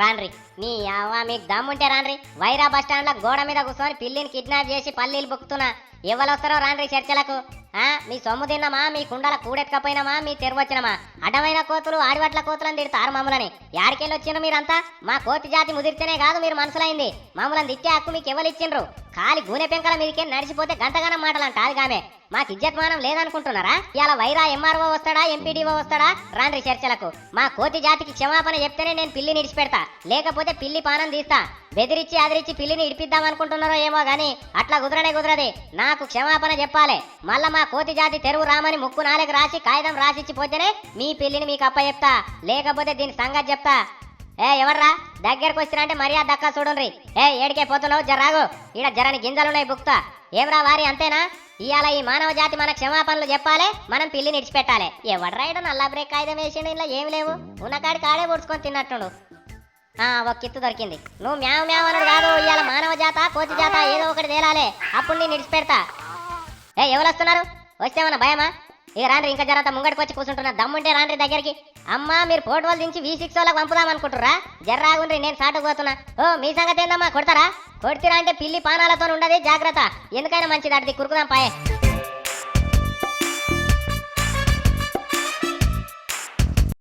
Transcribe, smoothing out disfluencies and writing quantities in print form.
రాన్రి నీ అవ్వ మీకు దమ్ముంటే రాన్రి వైరా బస్ స్టాండ్ లో గోడ మీద కూర్చొని పిల్లిని కిడ్నాప్ చేసి పల్లీలు బుక్కుతున్నా ఎవరొస్తారో రాన్రి చర్చలకు. మీ సొమ్ము తిన్నామా, మీ కుండల కూడెత్తుకపోయినామా, మీ తెరవచ్చినమా? అడ్డమైన కోతులు ఆడివట్ల కోతులను తిడతారు మమ్మల్ని. యాడికెళ్ళి వచ్చిండ్రు మీరంతా? మా కోతి జాతి ముదిరితేనే కాదు మీరు మనసులైంది. మమ్మల్ని తిట్టే హక్కు మీకు ఎవరిచ్చిండ్రు? కాలి గూనె పెంకల మీదకే నడిచిపోతే గంటగానం మాటలంట అదిగామే. మాకు ఇజ్జత్మానం లేదనుకుంటున్నారా? ఇలా వైరా ఎంఆర్ఓ వస్తాడా, ఎంపీడీఓ వస్తాడా? రాండ్రి చర్చలకు. మా కోతి జాతికి క్షమాపణ చెప్తేనే నేను పిల్లిని ఇడిచిపెడతా, లేకపోతే పిల్లి పానం తీస్తా. బెదిరించి అదిరించి పిల్లిని ఇడిపిద్దాం అనుకుంటున్నారో ఏమో గాని అట్లా కుదరది. నాకు క్షమాపణ చెప్పాలి. మళ్ళా మా కోతి జాతి తెరువు రామని ముక్కు నాలుగు రాసి కాగితం రాసిచ్చి పోతేనే మీ పిల్లిని మీకు అప్ప చెప్తా, లేకపోతే దీని సంగతి చెప్తా. ఎవర్రా దగ్గరకు వచ్చినంటే మర్యాద దక్కా చూడండి. ఏడికే పోతున్నావు? జర్రాగు, ఈడ జరని గింజలున్నాయి బుక్తా. ఏమ్రా వారి అంతేనా? ఇవాళ ఈ మానవ జాతి మన క్షమాపణలు చెప్పాలి, మనం పిల్లిని ఇడిచిపెట్టాలి. ఎవడ్రా ఈడ నల్లా బ్రేక్ కాగితం వేసిండు, ఇలా ఏమి లేవు, ఉన్నకాడి కాడే పొడుచుకొని తిన్నట్టుండు. ఒక కిత్తు దొరికింది. నువ్వు మ్యావ్ మ్యావ్ అనడు కాదు, ఇవాళ మానవ జాత కోతి జాత ఏదో ఒకటి తేలాలే, అప్పుడు నేను ఇడిచిపెడతా. ఎవరు వస్తున్నారు? వస్తేమన్నా భయమా? ఇక రాండ్రి, ఇంకా జరంతా ముంగడికి వచ్చి కూర్చుంటున్నా. దమ్ముంటే రాండ్రి దగ్గరికి. అమ్మా మీరు పోటువల్ దించి V6 వాళ్ళకి పంపుదాం అనుకుంటుర్రా? జర్రాగుండ్రి, నేను సాటుకు పోతున్నా. మీ సంగతి ఏందమ్మా, కొడతారా? కొడితిరా అంటే పిల్లి పానాలతో ఉండదు, జాగ్రత్త. ఎందుకైనా మంచిది, అడిది కురుకుదాం పాయే.